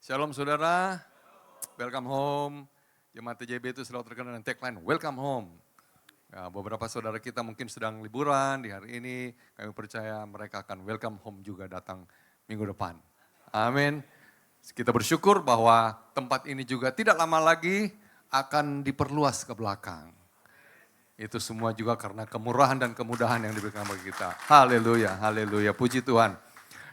Shalom saudara, welcome home. Jemaat TJB itu selalu terkenal dengan tagline, welcome home. Ya, beberapa saudara kita mungkin sedang liburan di hari ini, kami percaya mereka akan welcome home juga datang minggu depan. Amin. Kita bersyukur bahwa tempat ini juga tidak lama lagi akan diperluas ke belakang. Itu semua juga karena kemurahan dan kemudahan yang diberikan bagi kita. Haleluya, haleluya, puji Tuhan.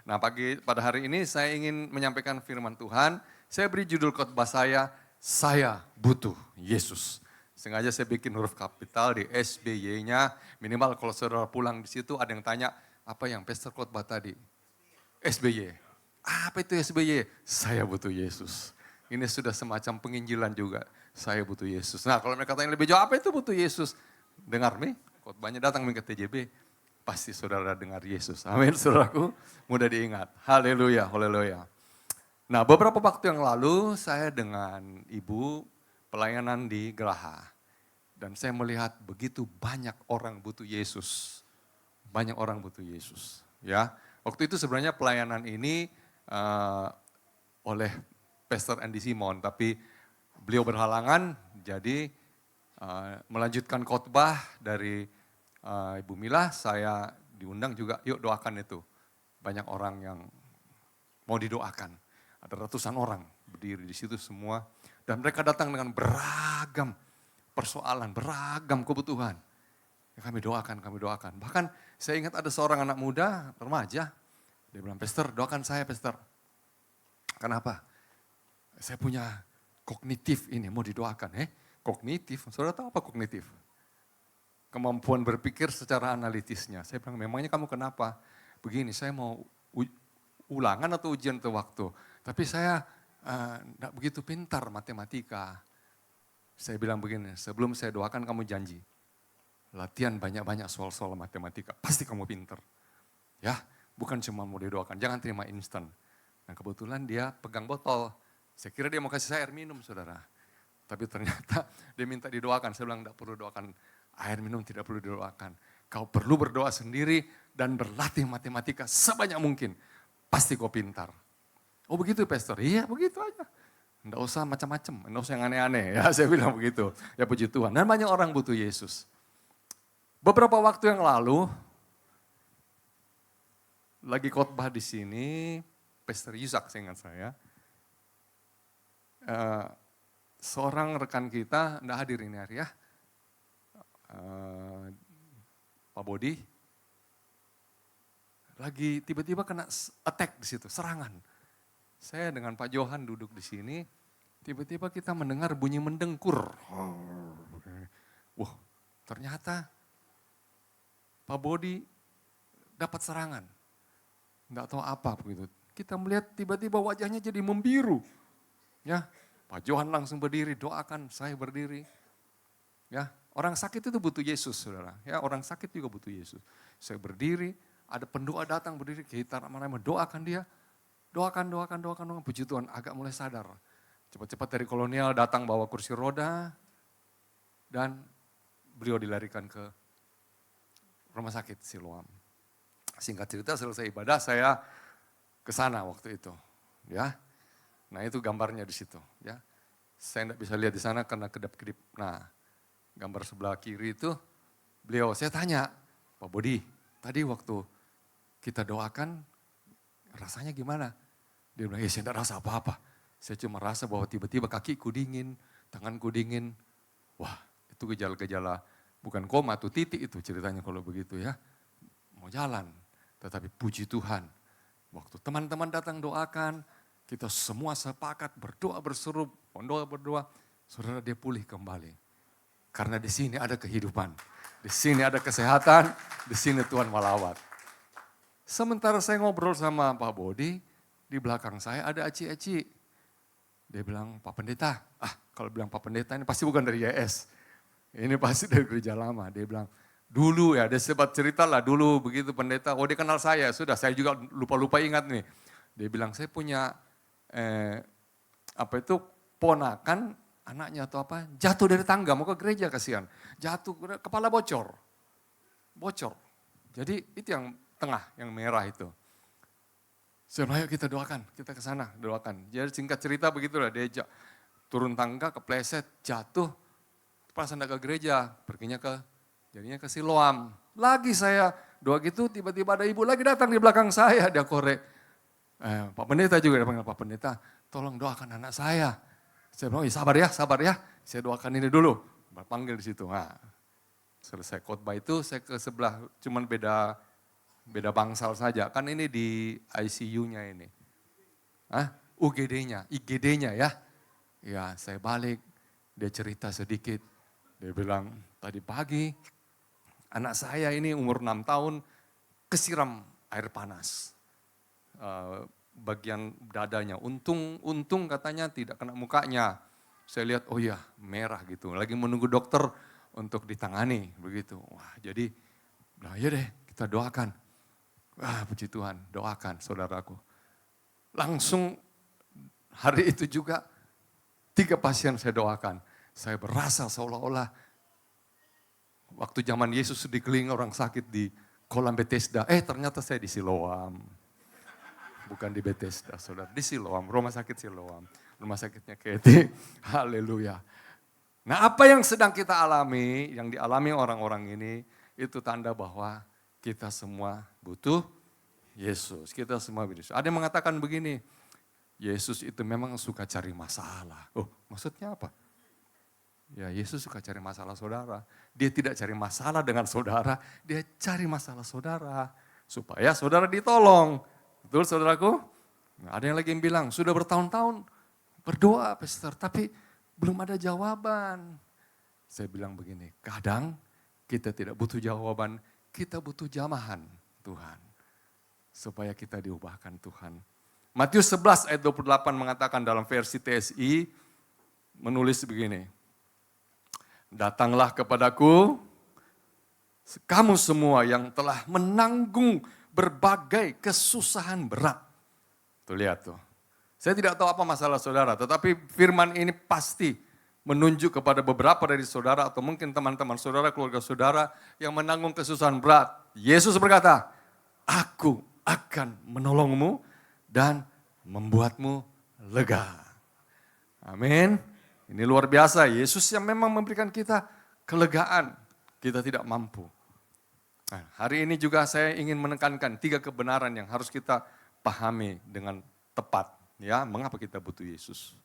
Nah pada hari ini saya ingin menyampaikan firman Tuhan. Saya beri judul khotbah saya butuh Yesus. Sengaja saya bikin huruf kapital di SBY-nya. Minimal kalau saudara pulang di situ ada yang tanya, apa yang pastor khotbah tadi? SBY. Apa itu SBY? Saya butuh Yesus. Ini sudah semacam penginjilan juga. Saya butuh Yesus. Nah kalau mereka tanya lebih jauh, apa itu butuh Yesus? Dengar nih, khotbahnya datang ke TJB. Pasti saudara dengar Yesus. Amin, saudaraku. Mudah diingat. Haleluya, haleluya. Nah beberapa waktu yang lalu saya dengan ibu pelayanan di Geraha. Dan saya melihat begitu banyak orang butuh Yesus. Banyak orang butuh Yesus. Ya, waktu itu sebenarnya pelayanan ini oleh Pastor Andy Simon. Tapi beliau berhalangan jadi melanjutkan khotbah dari Ibu Mila, saya diundang juga, yuk doakan itu. Banyak orang yang mau didoakan. Ada ratusan orang berdiri di situ semua. Dan mereka datang dengan beragam persoalan, beragam kebutuhan. Ya, kami doakan. Bahkan saya ingat ada seorang anak muda, remaja. Dia bilang, Pastor doakan saya Pastor. Kenapa? Saya punya kognitif ini, mau didoakan. Kognitif, saudara tahu apa kognitif? Kemampuan berpikir secara analitisnya. Saya bilang, memangnya kamu kenapa? Begini, saya mau ulangan atau ujian atau waktu. Tapi saya tidak begitu pintar matematika. Saya bilang begini, sebelum saya doakan kamu janji. Latihan banyak-banyak soal-soal matematika, pasti kamu pintar. Ya, bukan cuma mau didoakan, jangan terima instan. Nah kebetulan dia pegang botol. Saya kira dia mau kasih saya air minum, saudara. Tapi ternyata dia minta didoakan. Saya bilang, tidak perlu doakan. Air minum tidak perlu didoakan. Kau perlu berdoa sendiri dan berlatih matematika sebanyak mungkin. Pasti kau pintar. Oh begitu Pastor? Iya begitu aja. Tidak usah macam-macam, tidak usah yang aneh-aneh. Ya saya bilang begitu. Ya puji Tuhan. Dan banyak orang butuh Yesus. Beberapa waktu yang lalu, lagi khotbah di sini, Pastor Yusak seingat saya. Seorang rekan kita, tidak hadir ini hari ya. Pak Bodi, lagi tiba-tiba kena attack di situ, serangan. Saya dengan Pak Johan duduk di sini, tiba-tiba kita mendengar bunyi mendengkur. Wah, ternyata Pak Bodi dapat serangan. Enggak tahu apa begitu. Kita melihat tiba-tiba wajahnya jadi membiru. Ya, Pak Johan langsung berdiri, doakan, saya berdiri. Ya, orang sakit itu butuh Yesus, saudara. Ya, orang sakit juga butuh Yesus. Saya berdiri, ada pendoa datang berdiri, kita ramai-ramai doakan dia. Doakan. Puji Tuhan, agak mulai sadar. Cepat-cepat dari kolonial datang bawa kursi roda. Dan beliau dilarikan ke rumah sakit Siloam. Singkat cerita, selesai ibadah saya ke sana waktu itu. Ya, nah itu gambarnya di situ. Ya, saya tidak bisa lihat di sana karena kedap-kedip. Nah, gambar sebelah kiri itu beliau, saya tanya, Pak Bodi, tadi waktu kita doakan rasanya gimana? Dia bilang, saya tidak rasa apa-apa. Saya cuma rasa bahwa tiba-tiba kakiku dingin, tanganku dingin. Wah itu gejala-gejala bukan koma tuh titik itu ceritanya kalau begitu ya. Mau jalan, tetapi puji Tuhan. Waktu teman-teman datang doakan, kita semua sepakat berdoa berseru, berdoa, saudara dia pulih kembali. Karena di sini ada kehidupan, di sini ada kesehatan, di sini Tuhan melawat. Sementara saya ngobrol sama Pak Bodi, di belakang saya ada aci-aci. Dia bilang, Pak Pendeta, kalau bilang Pak Pendeta ini pasti bukan dari YS. Ini pasti dari gereja lama. Dia bilang, dulu ya, dia sempat cerita lah dulu begitu pendeta, oh dia kenal saya, sudah saya juga lupa-lupa ingat nih. Dia bilang, saya punya ponakan, anaknya atau apa, jatuh dari tangga, mau ke gereja kasihan. Jatuh, kepala bocor. Jadi itu yang tengah, yang merah itu. Saya bilang, ayo kita doakan, kita ke sana, doakan. Jadi singkat cerita begitulah, dia turun tangga, kepleset, jatuh, pas hendak ke gereja, jadinya ke Siloam. Lagi saya doa gitu, tiba-tiba ada ibu lagi datang di belakang saya, dia korek. Pak Pendeta juga, dia panggil Pak Pendeta, tolong doakan anak saya. Saya bilang, sabar ya, saya doakan ini dulu. Panggil di situ. Nah, selesai khotbah itu saya ke sebelah, cuman beda bangsal saja. Kan ini di ICU-nya ini. UGD-nya, IGD-nya ya. Ya, saya balik, dia cerita sedikit. Dia bilang, tadi pagi anak saya ini umur 6 tahun kesiram air panas. Bagian dadanya, untung katanya tidak kena mukanya. Saya lihat, oh iya merah gitu, lagi menunggu dokter untuk ditangani begitu. Wah, jadi bilang, ya deh kita doakan. Wah, puji Tuhan, doakan saudaraku. Langsung hari itu juga 3 pasien saya doakan. Saya berasa seolah-olah waktu zaman Yesus dikelilingi orang sakit di kolam Bethesda. Ternyata saya di Siloam. Bukan di Bethesda, saudara. Di Siloam, rumah sakit Siloam. Rumah sakitnya Katie. Haleluya. Nah, apa yang sedang kita alami, yang dialami orang-orang ini, itu tanda bahwa kita semua butuh Yesus. Kita semua butuh Yesus. Ada yang mengatakan begini, Yesus itu memang suka cari masalah. Oh, maksudnya apa? Ya, Yesus suka cari masalah saudara. Dia tidak cari masalah dengan saudara, dia cari masalah saudara. Supaya saudara ditolong. Betul saudaraku? Nah, ada yang lagi yang bilang, sudah bertahun-tahun berdoa pastor, tapi belum ada jawaban. Saya bilang begini, kadang kita tidak butuh jawaban, kita butuh jamahan Tuhan. Supaya kita diubahkan Tuhan. Matius 11 ayat 28 mengatakan dalam versi TSI, menulis begini. Datanglah kepadaku, kamu semua yang telah menanggung berbagai kesusahan berat. Tuh lihat tuh. Saya tidak tahu apa masalah saudara, tetapi firman ini pasti menunjuk kepada beberapa dari saudara atau mungkin teman-teman saudara, keluarga saudara yang menanggung kesusahan berat. Yesus berkata, aku akan menolongmu dan membuatmu lega. Amin. Ini luar biasa, Yesus yang memang memberikan kita kelegaan. Kita tidak mampu. Nah, hari ini juga saya ingin menekankan 3 kebenaran yang harus kita pahami dengan tepat. Ya, mengapa kita butuh Yesus?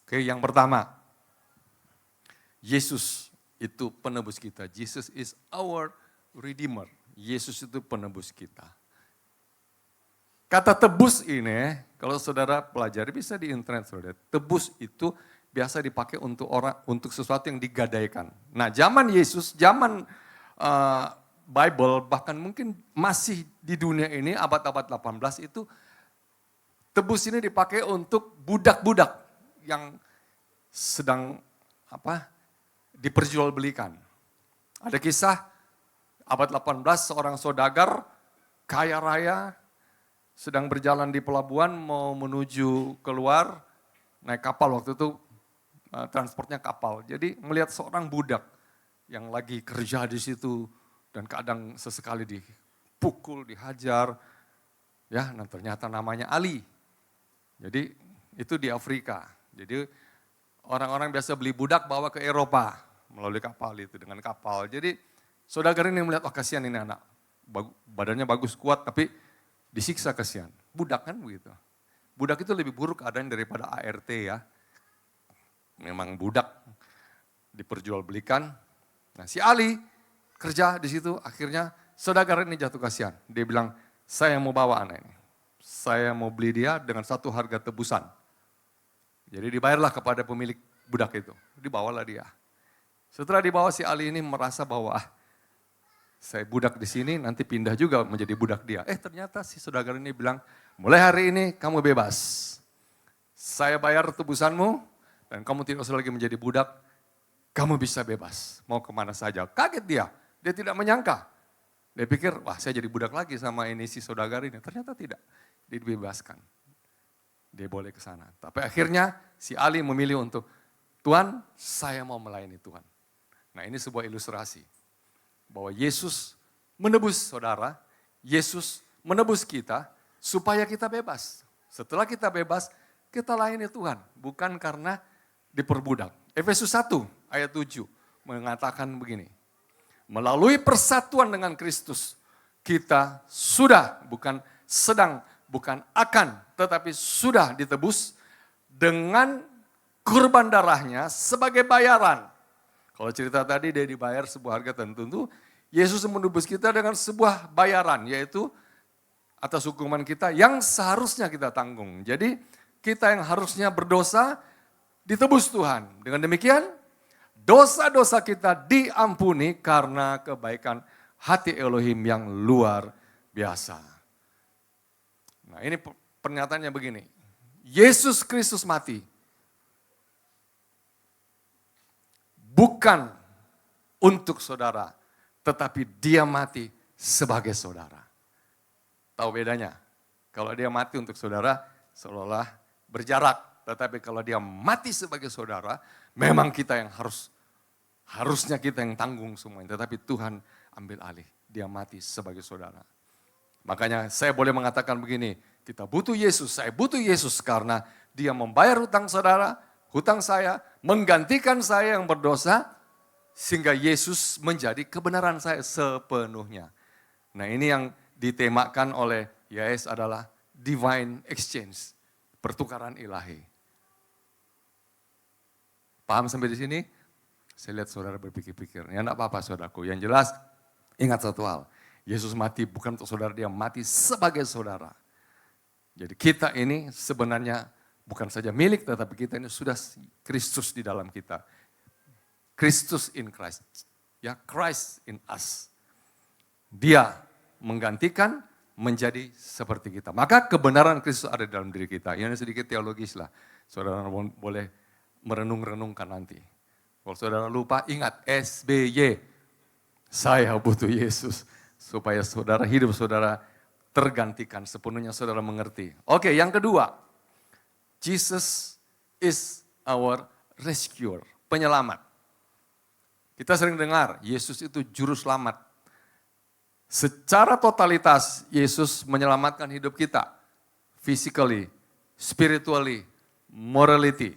Oke, yang pertama, Yesus itu penebus kita. Jesus is our redeemer. Yesus itu penebus kita. Kata tebus ini, kalau saudara pelajari bisa di internet saudara. Tebus itu biasa dipakai untuk sesuatu yang digadaikan. Nah, zaman Yesus, zaman Bible, bahkan mungkin masih di dunia ini abad-abad 18 itu tebus ini dipakai untuk budak-budak yang sedang diperjualbelikan. Ada kisah abad 18 seorang saudagar kaya raya sedang berjalan di pelabuhan mau menuju keluar naik kapal waktu itu transportnya kapal. Jadi melihat seorang budak yang lagi kerja di situ dan kadang sesekali dipukul, dihajar. Ya, nah ternyata namanya Ali. Jadi itu di Afrika. Jadi orang-orang biasa beli budak bawa ke Eropa melalui kapal itu dengan kapal. Jadi saudagar ini melihat, kasihan ini anak. Badannya bagus, kuat, tapi disiksa kasihan. Budak kan begitu. Budak itu lebih buruk keadaannya daripada ART ya. Memang budak diperjualbelikan. Nah, si Ali kerja di situ, akhirnya saudagar ini jatuh kasihan. Dia bilang, saya mau bawa anak ini. Saya mau beli dia dengan satu harga tebusan. Jadi dibayarlah kepada pemilik budak itu. Dibawalah dia. Setelah dibawa si Ali ini merasa bahwa saya budak di sini nanti pindah juga menjadi budak dia. Ternyata si saudagar ini bilang, mulai hari ini kamu bebas. Saya bayar tebusanmu dan kamu tidak usah lagi menjadi budak. Kamu bisa bebas, mau kemana saja. Kaget dia tidak menyangka. Dia pikir, wah saya jadi budak lagi sama ini si saudagar ini. Ternyata tidak, dia dibebaskan. Dia boleh ke sana. Tapi akhirnya si Ali memilih untuk, Tuhan saya mau melayani Tuhan. Nah ini sebuah ilustrasi. Bahwa Yesus menebus saudara, Yesus menebus kita, supaya kita bebas. Setelah kita bebas, kita layani Tuhan. Bukan karena diperbudak. Efesus 1 ayat 7 mengatakan begini. Melalui persatuan dengan Kristus, kita sudah, bukan sedang, bukan akan, tetapi sudah ditebus dengan kurban darahnya sebagai bayaran. Kalau cerita tadi dia dibayar sebuah harga tertentu, Yesus menebus kita dengan sebuah bayaran, yaitu atas hukuman kita yang seharusnya kita tanggung. Jadi kita yang harusnya berdosa ditebus Tuhan. Dengan demikian dosa-dosa kita diampuni karena kebaikan hati Elohim yang luar biasa. Nah ini pernyataannya begini. Yesus Kristus mati. Bukan untuk saudara, tetapi dia mati sebagai saudara. Tahu bedanya? Kalau dia mati untuk saudara, seolah-olah berjarak. Tetapi kalau dia mati sebagai saudara, memang kita yang harusnya kita yang tanggung semuanya. Tetapi Tuhan ambil alih, dia mati sebagai saudara. Makanya saya boleh mengatakan begini, kita butuh Yesus, saya butuh Yesus karena dia membayar hutang saudara, hutang saya, menggantikan saya yang berdosa, sehingga Yesus menjadi kebenaran saya sepenuhnya. Nah ini yang ditemakan oleh YS adalah divine exchange, pertukaran ilahi. Paham sampai di sini? Saya lihat saudara berpikir-pikir, ya enggak apa-apa saudaraku. Yang jelas, ingat satu hal, Yesus mati bukan untuk saudara, dia mati sebagai saudara. Jadi kita ini sebenarnya bukan saja milik, tetapi kita ini sudah Kristus di dalam kita. Kristus in Christ, ya Christ in us. Dia menggantikan menjadi seperti kita. Maka kebenaran Kristus ada di dalam diri kita. Ini sedikit teologis lah, saudara boleh merenung-renungkan nanti. Kalau saudara lupa, ingat SBY. Saya butuh Yesus. Supaya saudara hidup saudara tergantikan. Sepenuhnya saudara mengerti. Oke, yang kedua. Jesus is our rescuer. Penyelamat. Kita sering dengar, Yesus itu juru selamat. Secara totalitas, Yesus menyelamatkan hidup kita. Physically, spiritually, morality.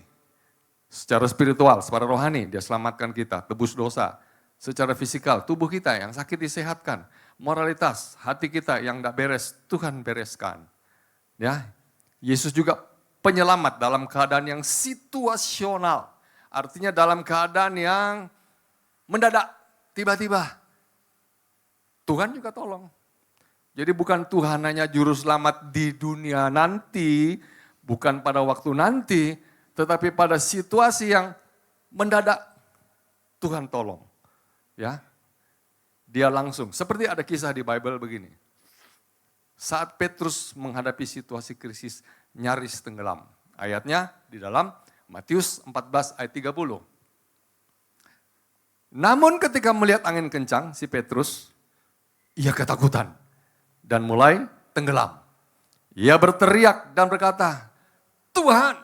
Secara spiritual, secara rohani, dia selamatkan kita, tebus dosa. Secara fisikal, tubuh kita yang sakit disehatkan. Moralitas, hati kita yang tidak beres, Tuhan bereskan. Ya, Yesus juga penyelamat dalam keadaan yang situasional. Artinya dalam keadaan yang mendadak, tiba-tiba. Tuhan juga tolong. Jadi bukan Tuhan hanya juru selamat di dunia nanti, bukan pada waktu nanti, tetapi pada situasi yang mendadak Tuhan tolong. Ya. Dia langsung, seperti ada kisah di Bible begini. Saat Petrus menghadapi situasi krisis nyaris tenggelam. Ayatnya di dalam Matius 14 ayat 30. Namun ketika melihat angin kencang, si Petrus, ia ketakutan dan mulai tenggelam. Ia berteriak dan berkata, Tuhan,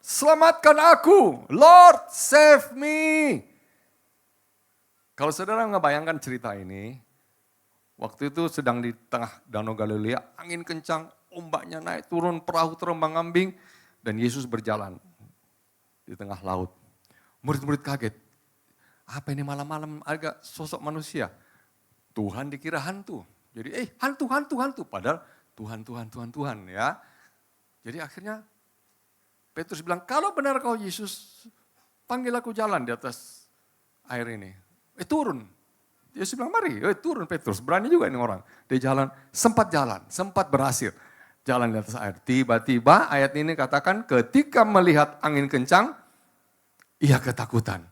selamatkan aku, Lord save me. Kalau saudara ngebayangkan cerita ini, waktu itu sedang di tengah Danau Galilea, angin kencang, ombaknya naik turun, perahu terombang-ambing, dan Yesus berjalan di tengah laut. Murid-murid kaget, apa ini malam-malam agak sosok manusia? Tuhan dikira hantu. Jadi hantu. Padahal Tuhan ya. Jadi akhirnya Petrus bilang, kalau benar kau Yesus, panggil aku jalan di atas air ini. Turun. Yesus bilang, mari, turun Petrus. Berani juga ini orang. Dia sempat berhasil. Jalan di atas air. Tiba-tiba ayat ini katakan, ketika melihat angin kencang, ia ketakutan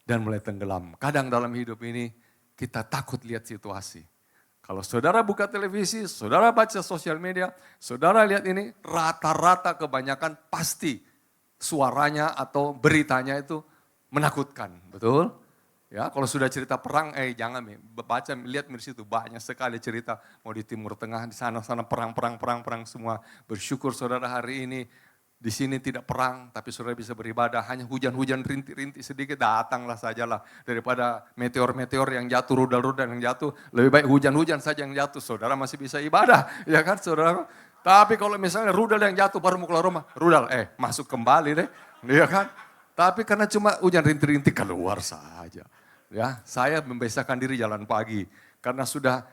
dan mulai tenggelam. Kadang dalam hidup ini, kita takut lihat situasi. Kalau saudara buka televisi, saudara baca sosial media, saudara lihat ini, rata-rata kebanyakan pasti suaranya atau beritanya itu menakutkan, betul? Ya, kalau sudah cerita perang, jangan baca, lihat di situ banyak sekali cerita mau di Timur Tengah, di sana perang semua. Bersyukur saudara hari ini di sini tidak perang, tapi saudara bisa beribadah. Hanya hujan-hujan rintik-rintik sedikit, datanglah sajalah. Daripada meteor-meteor yang jatuh, rudal-rudal yang jatuh, lebih baik hujan-hujan saja yang jatuh. Saudara masih bisa ibadah, ya kan saudara? Tapi kalau misalnya rudal yang jatuh baru mau keluar rumah, rudal masuk kembali deh, iya kan? Tapi karena cuma hujan rintik-rintik keluar saja. Ya, saya membiasakan diri jalan pagi karena sudah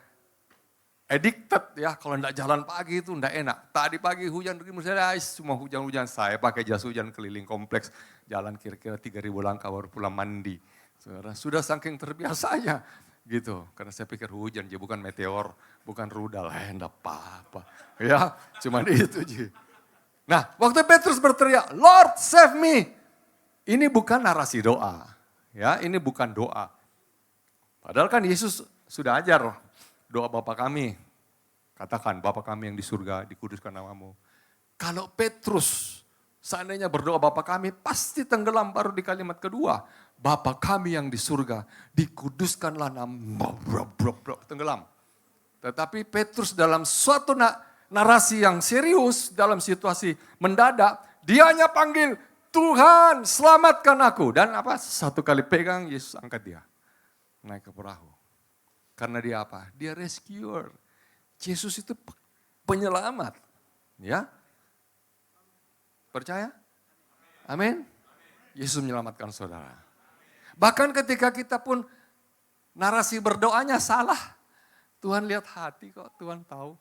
addicted ya, kalau enggak jalan pagi itu enggak enak. Tadi pagi hujan, semua hujan-hujan, saya pakai jas hujan keliling kompleks, jalan kira-kira 3.000 langkah baru pulang mandi. Saudara, sudah saking terbiasanya gitu, karena saya pikir hujan, dia bukan meteor, bukan rudal, enggak apa-apa. Ya, cuman itu aja. Nah, waktu Petrus berteriak, Lord save me. Ini bukan narasi doa, ya, ini bukan doa. Padahal kan Yesus sudah ajar doa Bapa kami. Katakan, Bapa kami yang di surga, dikuduskan namamu. Kalau Petrus seandainya berdoa Bapa kami, pasti tenggelam baru di kalimat kedua. Bapa kami yang di surga, dikuduskanlah namamu, tenggelam. Tetapi Petrus dalam suatu narasi yang serius, dalam situasi mendadak, dia hanya panggil, Tuhan selamatkan aku. Dan apa? Satu kali pegang, Yesus angkat dia. Naik ke perahu. Karena dia apa? Dia rescuer. Yesus itu penyelamat. Ya. Percaya? Amin. Yesus menyelamatkan saudara. Bahkan ketika kita pun narasi berdoanya salah. Tuhan lihat hati kok, Tuhan tahu.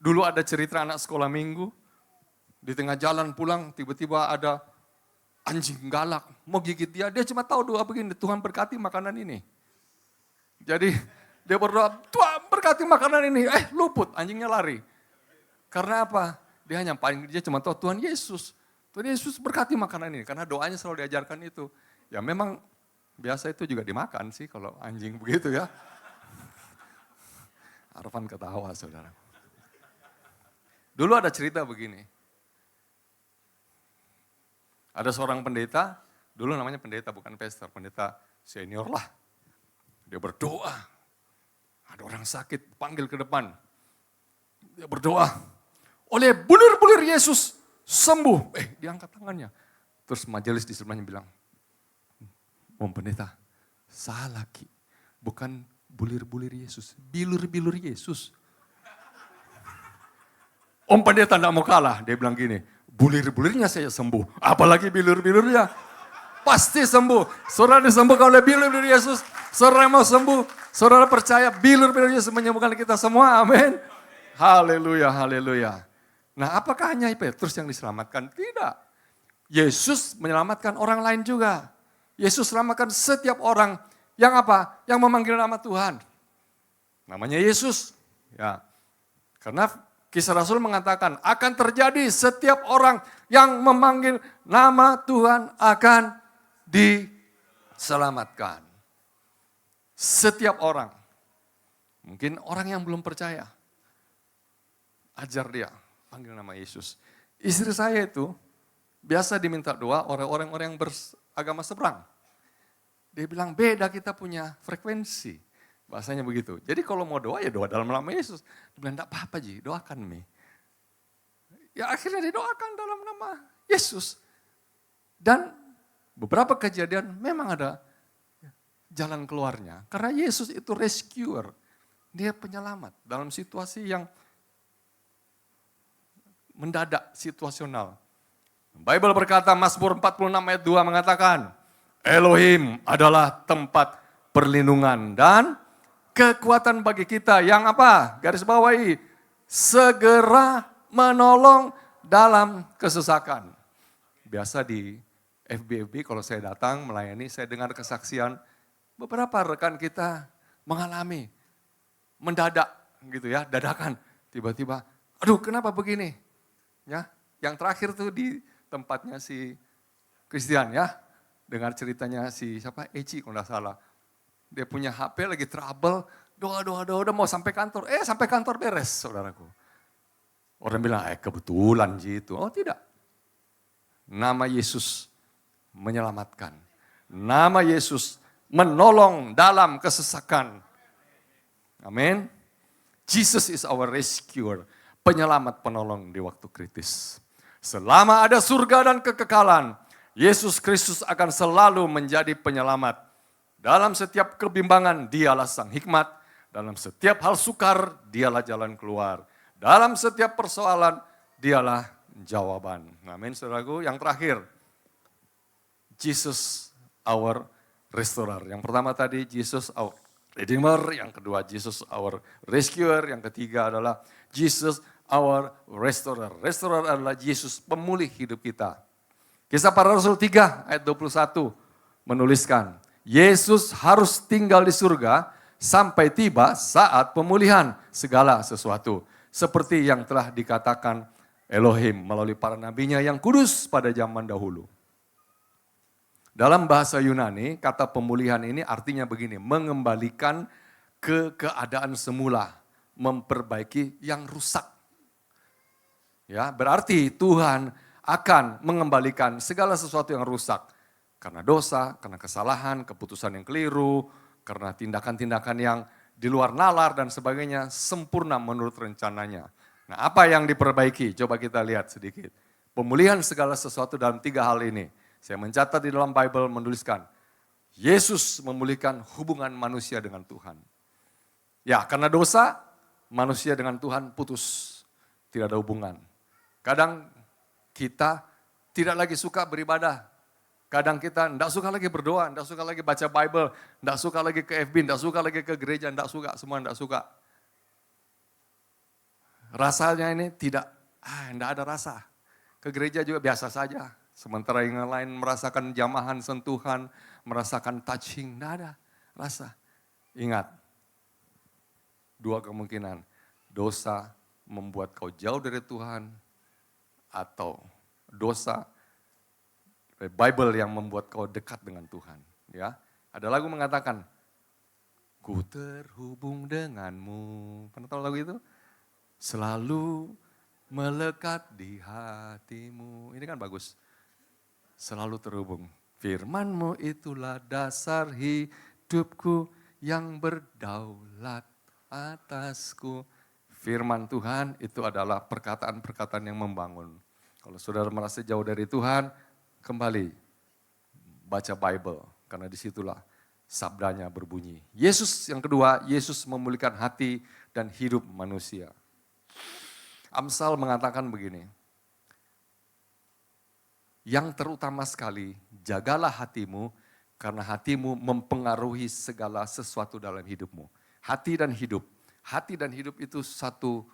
Dulu ada cerita anak sekolah minggu. Di tengah jalan pulang, tiba-tiba ada anjing galak, mau gigit dia. Dia cuma tahu doa begini, Tuhan berkati makanan ini. Jadi dia berdoa, Tuhan berkati makanan ini. Luput, anjingnya lari. Karena apa? Dia hanya paling, dia cuma tahu Tuhan Yesus. Tuhan Yesus berkati makanan ini, karena doanya selalu diajarkan itu. Ya memang biasa itu juga dimakan sih kalau anjing begitu ya. Arfan ketawa saudara. Dulu ada cerita begini. Ada seorang pendeta, dulu namanya pendeta bukan pastor, pendeta senior lah. Dia berdoa, ada orang sakit panggil ke depan. Dia berdoa, oleh bulir-bulir Yesus sembuh. Diangkat tangannya. Terus majelis di sebelahnya bilang, Om pendeta, salah Ki, bukan bulir-bulir Yesus, bilur-bilur Yesus. Om pendeta tidak mau kalah, dia bilang gini, bulir-bulirnya saya sembuh, apalagi bilur-bilurnya. Pasti sembuh. Saudara disembuhkan oleh bilur-bilur Yesus. Saudara mau sembuh, saudara percaya bilur-bilur Yesus menyembuhkan kita semua, amin. Haleluya, haleluya. Nah apakah hanya Petrus yang diselamatkan? Tidak. Yesus menyelamatkan orang lain juga. Yesus selamatkan setiap orang yang apa? Yang memanggil nama Tuhan. Namanya Yesus. Ya. Karena Kisah Rasul mengatakan akan terjadi setiap orang yang memanggil nama Tuhan akan diselamatkan. Setiap orang. Mungkin orang yang belum percaya. Ajar dia, panggil nama Yesus. Istri saya itu biasa diminta doa orang-orang yang beragama seberang. Dia bilang beda kita punya frekuensi. Bahasanya begitu. Jadi kalau mau doa ya doa dalam nama Yesus. Dia bilang enggak apa-apa Ji, doakan Mi. Ya akhirnya didoakan dalam nama Yesus. Dan beberapa kejadian memang ada jalan keluarnya. Karena Yesus itu rescuer. Dia penyelamat dalam situasi yang mendadak, situasional. Bible berkata Mazmur 46 ayat 2 mengatakan, Elohim adalah tempat perlindungan dan kekuatan bagi kita yang apa? Garis bawahi, segera menolong dalam kesesakan. Biasa di FB kalau saya datang melayani, saya dengar kesaksian beberapa rekan kita mengalami mendadak gitu ya, dadakan tiba-tiba, aduh kenapa begini? Ya, yang terakhir tuh di tempatnya si Christian ya, dengar ceritanya si siapa Eci kalau enggak salah. Dia punya HP lagi trouble, doa mau sampai kantor. Sampai kantor beres saudaraku. Orang bilang, kebetulan gitu. Oh tidak. Nama Yesus menyelamatkan. Nama Yesus menolong dalam kesesakan. Amin. Jesus is our rescuer. Penyelamat penolong di waktu kritis. Selama ada surga dan kekekalan, Yesus Kristus akan selalu menjadi penyelamat. Dalam setiap kebimbangan dialah sang hikmat, dalam setiap hal sukar dialah jalan keluar. Dalam setiap persoalan, dialah jawaban. Amin, saudaraku. Yang terakhir, Jesus our restorer. Yang pertama tadi, Jesus our redeemer. Yang kedua, Jesus our rescuer. Yang ketiga adalah Jesus our restorer. Restorer adalah Yesus pemulih hidup kita. Kisah Para Rasul 3 ayat 21 menuliskan, Yesus harus tinggal di surga sampai tiba saat pemulihan segala sesuatu. Seperti yang telah dikatakan Elohim melalui para nabinya yang kudus pada zaman dahulu. Dalam bahasa Yunani, kata pemulihan ini artinya begini, mengembalikan ke keadaan semula, memperbaiki yang rusak. Ya, berarti Tuhan akan mengembalikan segala sesuatu yang rusak. Karena dosa, karena kesalahan, keputusan yang keliru, karena tindakan-tindakan yang di luar nalar dan sebagainya, sempurna menurut rencananya. Nah, apa yang diperbaiki? Coba kita lihat sedikit. Pemulihan segala sesuatu dalam 3 hal ini. Saya mencatat di dalam Bible menuliskan, Yesus memulihkan hubungan manusia dengan Tuhan. Ya, karena dosa, manusia dengan Tuhan putus, tidak ada hubungan. Kadang kita tidak lagi suka beribadah. Kadang kita tidak suka lagi berdoa, tidak suka lagi baca Bible, tidak suka lagi ke FB, tidak suka lagi ke gereja, tidak suka, semua tidak suka. Rasanya ini tidak ada rasa. Ke gereja juga biasa saja. Sementara yang lain merasakan jamahan, sentuhan, merasakan touching, tidak ada rasa. Ingat, 2 kemungkinan, dosa membuat kau jauh dari Tuhan, atau dosa Bible yang membuat kau dekat dengan Tuhan. Ya, ada lagu mengatakan, ku terhubung denganmu. Pernah tahu lagu itu? Selalu melekat di hatimu. Ini kan bagus. Selalu terhubung. Firman-Mu itulah dasar hidupku yang berdaulat atasku. Firman Tuhan itu adalah perkataan-perkataan yang membangun. Kalau saudara merasa jauh dari Tuhan, kembali baca Bible. Karena disitulah sabdanya berbunyi. Yesus yang kedua, Yesus memulihkan hati dan hidup manusia. Amsal mengatakan begini, yang terutama sekali, jagalah hatimu, karena hatimu mempengaruhi segala sesuatu dalam hidupmu. Hati dan hidup. Hati dan hidup itu satu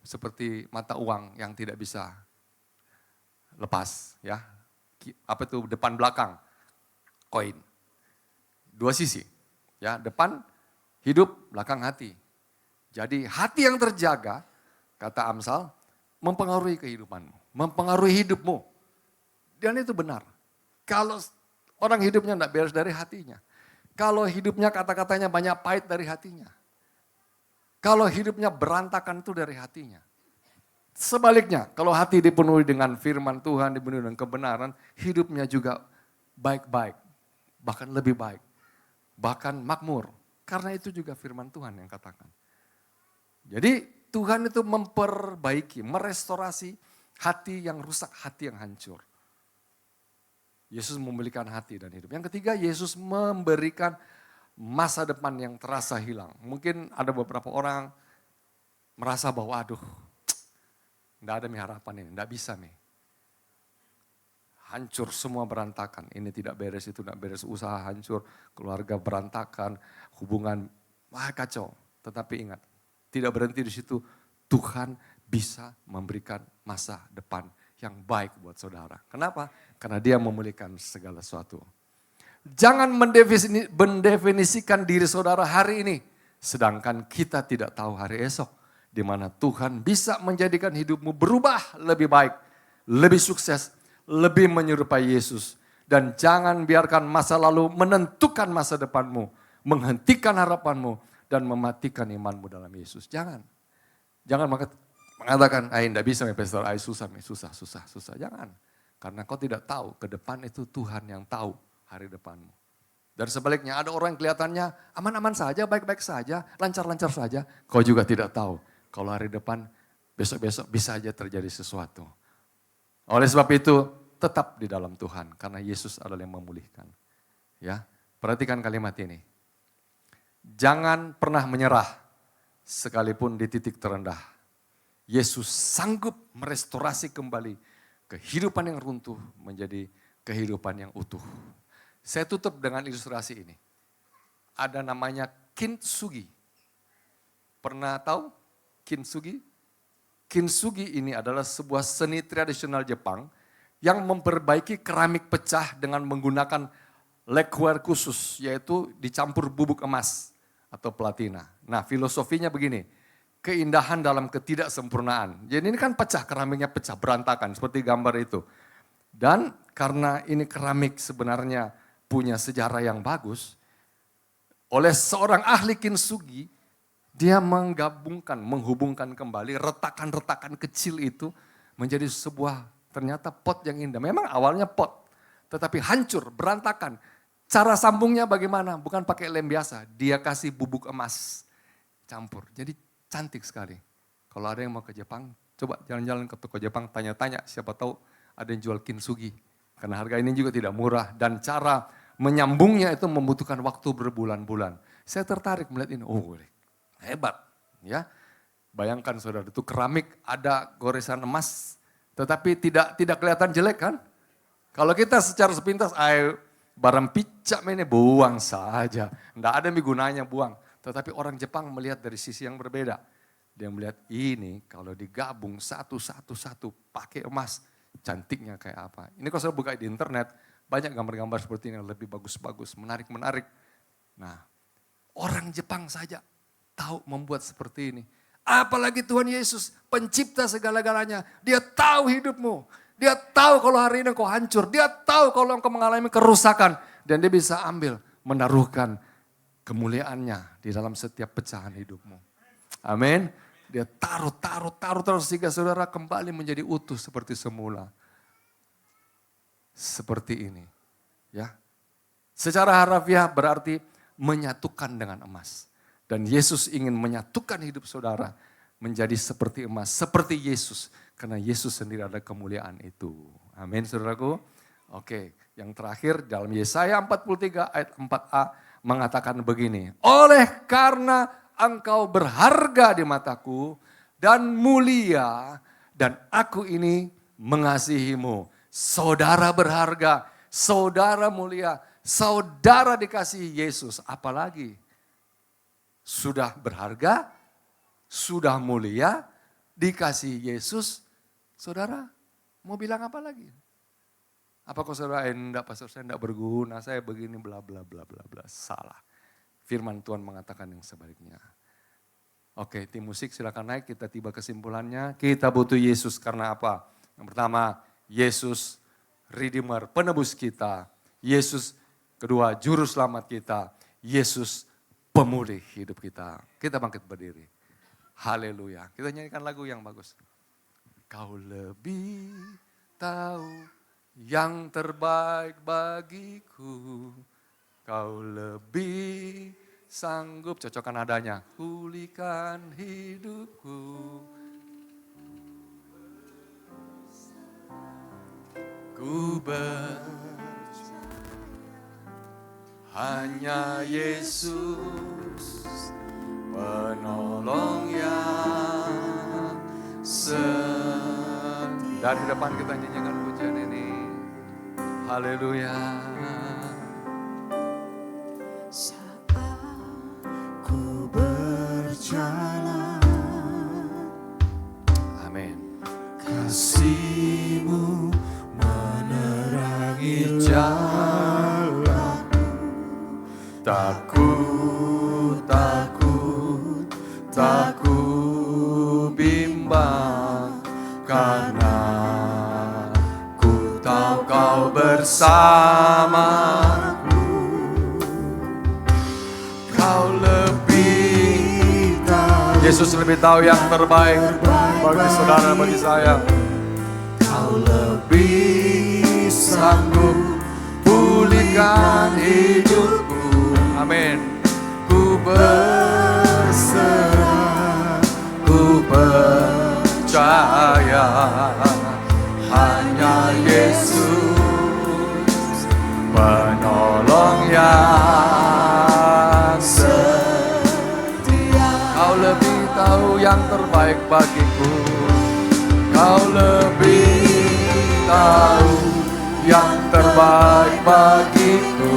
seperti mata uang yang tidak bisa lepas. Ya, apa itu depan belakang, koin. 2 sisi. Ya, depan hidup, belakang hati. Jadi hati yang terjaga, kata Amsal, mempengaruhi kehidupanmu, mempengaruhi hidupmu. Dan itu benar. Kalau orang hidupnya tidak beres dari hatinya. Kalau hidupnya kata-katanya banyak pahit dari hatinya. Kalau hidupnya berantakan itu dari hatinya. Sebaliknya, kalau hati dipenuhi dengan firman Tuhan, dipenuhi dengan kebenaran, hidupnya juga baik-baik. Bahkan lebih baik. Bahkan makmur. Karena itu juga firman Tuhan yang katakan. Jadi Tuhan itu memperbaiki, merestorasi hati yang rusak, hati yang hancur. Yesus memulihkan hati dan hidup. Yang ketiga, Yesus memberikan masa depan yang terasa hilang. Mungkin ada beberapa orang merasa bahwa aduh, tidak ada harapan ini, tidak bisa nih. Hancur semua berantakan, ini tidak beres, itu tidak beres, usaha hancur, keluarga berantakan, hubungan kacau. Tetapi ingat, tidak berhenti di situ, Tuhan bisa memberikan masa depan yang baik buat saudara. Kenapa? Karena dia memulihkan segala sesuatu. Jangan mendefinisikan diri saudara hari ini, sedangkan kita tidak tahu hari esok. Di mana Tuhan bisa menjadikan hidupmu berubah lebih baik, lebih sukses, lebih menyerupai Yesus. Dan jangan biarkan masa lalu menentukan masa depanmu, menghentikan harapanmu, dan mematikan imanmu dalam Yesus. Jangan mengatakan, tidak bisa pastor, susah. Jangan. Karena kau tidak tahu, ke depan itu Tuhan yang tahu hari depanmu. Dan sebaliknya ada orang yang kelihatannya aman-aman saja, baik-baik saja, lancar-lancar saja. Kau juga tidak tahu, kalau hari depan besok-besok bisa aja terjadi sesuatu. Oleh sebab itu, tetap di dalam Tuhan, karena Yesus adalah yang memulihkan. Ya, perhatikan kalimat ini. Jangan pernah menyerah, sekalipun di titik terendah. Yesus sanggup merestorasi kembali kehidupan yang runtuh menjadi kehidupan yang utuh. Saya tutup dengan ilustrasi ini. Ada namanya kintsugi. Pernah tahu kintsugi? Kintsugi ini adalah sebuah seni tradisional Jepang yang memperbaiki keramik pecah dengan menggunakan lacquer khusus, yaitu dicampur bubuk emas atau platina. Nah, filosofinya begini, keindahan dalam ketidaksempurnaan. Jadi ini kan pecah, keramiknya pecah, berantakan seperti gambar itu. Dan karena ini keramik sebenarnya punya sejarah yang bagus, oleh seorang ahli kintsugi, dia menghubungkan kembali retakan-retakan kecil itu menjadi sebuah ternyata pot yang indah. Memang awalnya pot, tetapi hancur, berantakan. Cara sambungnya bagaimana? Bukan pakai lem biasa, dia kasih bubuk emas campur. Jadi cantik sekali. Kalau ada yang mau ke Jepang, coba jalan-jalan ke toko Jepang, tanya-tanya, siapa tahu ada yang jual kintsugi. Karena harga ini juga tidak murah dan cara menyambungnya itu membutuhkan waktu berbulan-bulan. Saya tertarik melihat ini, oh hebat ya. Bayangkan saudara, itu keramik ada goresan emas, tetapi tidak kelihatan jelek kan? Kalau kita secara sepintas, barang picak ini buang saja, tidak ada gunanya buang. Tetapi orang Jepang melihat dari sisi yang berbeda. Dia melihat ini kalau digabung satu pakai emas, cantiknya kayak apa. Ini kalau saya buka di internet, banyak gambar-gambar seperti ini yang lebih bagus-bagus, menarik-menarik. Nah, orang Jepang saja tahu membuat seperti ini. Apalagi Tuhan Yesus, pencipta segala-galanya. Dia tahu hidupmu. Dia tahu kalau hari ini kau hancur. Dia tahu kalau engkau mengalami kerusakan. Dan dia bisa ambil, menaruhkan kemuliaannya di dalam setiap pecahan hidupmu. Amin. Dia taruh sehingga saudara kembali menjadi utuh seperti semula. Seperti ini. Ya. Secara harafiah berarti menyatukan dengan emas. Dan Yesus ingin menyatukan hidup saudara menjadi seperti emas, seperti Yesus. Karena Yesus sendiri ada kemuliaan itu. Amin saudaraku. Oke, yang terakhir dalam Yesaya 43 ayat 4a mengatakan begini. Oleh karena engkau berharga di mataku dan mulia dan aku ini mengasihimu. Saudara berharga, saudara mulia, saudara dikasihi Yesus. Apalagi? Sudah berharga, sudah mulia, dikasih Yesus, saudara mau bilang apa lagi? Apa kau saudara, enggak pastor saya enggak berguna, saya begini bla bla bla bla bla. Salah. Firman Tuhan mengatakan yang sebaliknya. Oke, tim musik silakan naik, kita tiba kesimpulannya. Kita butuh Yesus karena apa? Yang pertama, Yesus Redeemer, penebus kita. Yesus kedua, juru selamat kita. Yesus pemulih hidup kita. Kita bangkit berdiri. Haleluya. Kita nyanyikan lagu yang bagus. Kau lebih tahu yang terbaik bagiku. Kau lebih sanggup, cocokkan nadanya. Pulihkan hidupku. Ku hanya Yesus penolong yang setia. Dan di depan kita nyanyikan pujian ini. Haleluya. Saat ku berjalan, Amin. kasih-Mu menerangi jalan. Tak ku bimbang karena ku tahu kau bersamaku. Kau lebih tahu. Yesus lebih tahu yang terbaik bagi saudara, bagi saya. Kau lebih sanggup pulihkan hidupku. Amin. Ku berserah, ku percaya hanya Yesus penolong yang setia. Kau lebih tahu yang terbaik bagiku. tahu yang terbaik bagiku.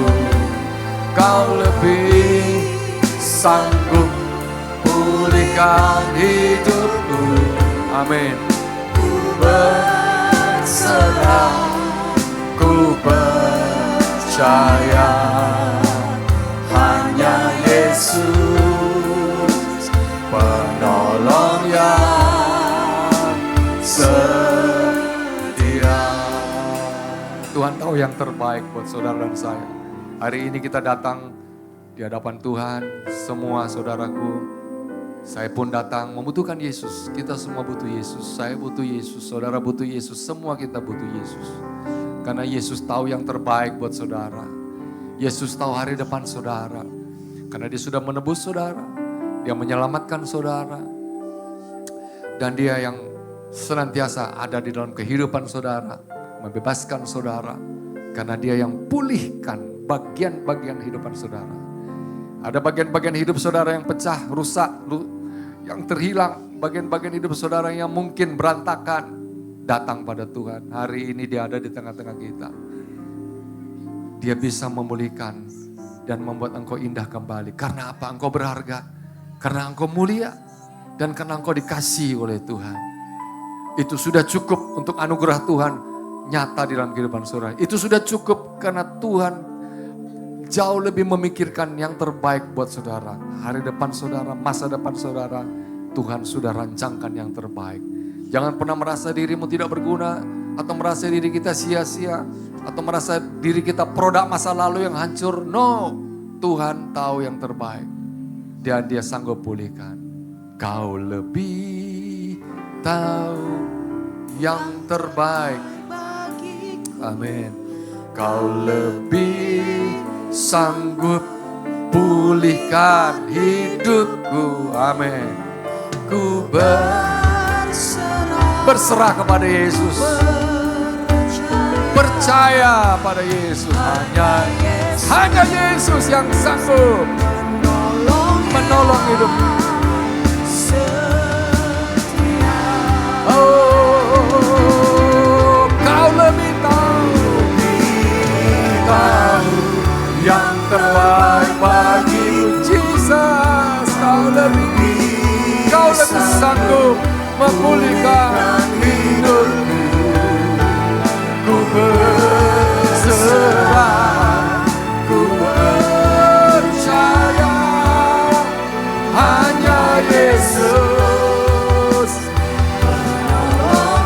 Kau lebih sanggup pulihkan hidupku. Amin. Ku berserah, ku percaya hanya Yesus penolong yang setia. Tuhan tahu yang terbaik buat saudara dan saya. Hari ini kita datang di hadapan Tuhan, semua saudaraku. Saya pun datang membutuhkan Yesus. Kita semua butuh Yesus. Saya butuh Yesus, saudara butuh Yesus. Semua kita butuh Yesus. Karena Yesus tahu yang terbaik buat saudara. Yesus tahu hari depan saudara. Karena Dia sudah menebus saudara. Dia menyelamatkan saudara. Dan Dia yang senantiasa ada di dalam kehidupan saudara. Membebaskan saudara. Karena Dia yang pulihkan bagian-bagian kehidupan saudara. Ada bagian-bagian hidup saudara yang pecah, rusak, yang terhilang. Bagian-bagian hidup saudara yang mungkin berantakan. Datang pada Tuhan. Hari ini Dia ada di tengah-tengah kita. Dia bisa memulihkan dan membuat engkau indah kembali. Karena apa? Engkau berharga. Karena engkau mulia. Dan karena engkau dikasihi oleh Tuhan. Itu sudah cukup untuk anugerah Tuhan nyata di dalam kehidupan saudara. Itu sudah cukup karena Tuhan jauh lebih memikirkan yang terbaik buat saudara. Hari depan saudara, masa depan saudara, Tuhan sudah rancangkan yang terbaik. Jangan pernah merasa dirimu tidak berguna, atau merasa diri kita sia-sia, atau merasa diri kita produk masa lalu yang hancur. No, Tuhan tahu yang terbaik. Dan Dia sanggup pulihkan. Kau lebih tahu yang terbaik. Amin. Kau lebih sanggup pulihkan hidupku. Amin. Ku berserah kepada Yesus. Percaya pada Yesus. Hanya Yesus yang sanggup menolong hidupku. Oh, kau lebih tahu yang terbaik bagiku. Jesus, kau lebih sanggup memulihkan hidupku. Ku berserah, ku percaya hanya Yesus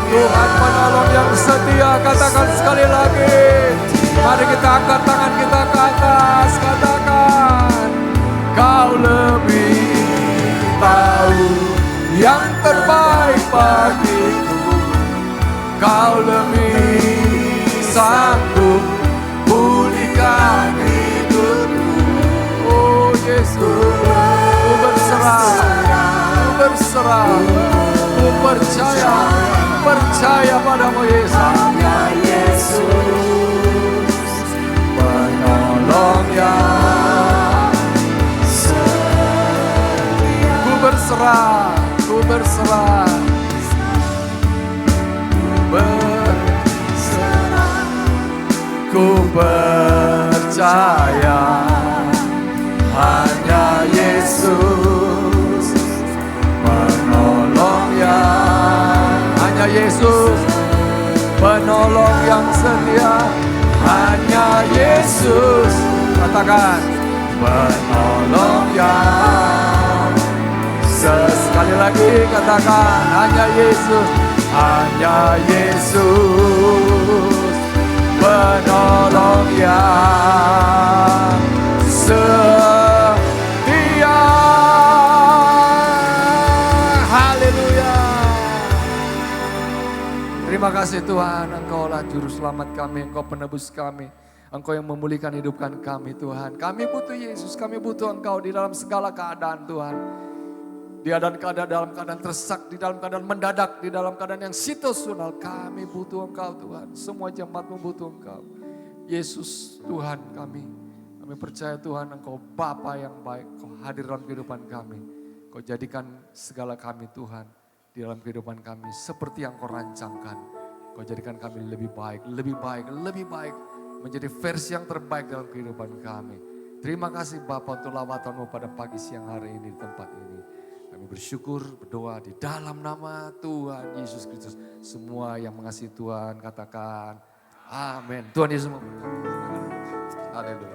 Tuhan penolong yang setia. Katakan sekali lagi. Mari kita angkat tangan kita ke atas, katakan, kau lebih tahu yang terbaik bagiku. Kau lebih sanggup pulihkan hidupku. Oh Yesus, ku berserah, ku percaya padamu Yesus. Hanya Yesus penolong yang setia. Ku berserah, ku percaya hanya Yesus penolong yang, hanya Yesus penolong yang setia. Hanya Yesus, katakan, penolong yang sekali lagi katakan, hanya Yesus penolong yang setia. Haleluya. Terima kasih Tuhan, Engkaulah juru selamat kami, Engkau penebus kami. Engkau yang memulihkan hidupkan kami Tuhan. Kami butuh Yesus, kami butuh Engkau di dalam segala keadaan Tuhan. Di dalam keadaan tersesak, di dalam keadaan mendadak, di dalam keadaan yang situasional. Kami butuh Engkau Tuhan. Semua jemaat membutuh Engkau. Yesus Tuhan kami. Kami percaya Tuhan Engkau Bapa yang baik. Kau hadir dalam kehidupan kami. Kau jadikan segala kami Tuhan. Di dalam kehidupan kami seperti yang Kau rancangkan. Kau jadikan kami lebih baik, lebih baik, lebih baik. Menjadi versi yang terbaik dalam kehidupan kami. Terima kasih Bapa untuk lawatan-Mu pada pagi siang hari ini di tempat ini. Kami bersyukur, berdoa di dalam nama Tuhan Yesus Kristus. Semua yang mengasihi Tuhan katakan amin. Tuhan Yesus memberkati. Haleluya.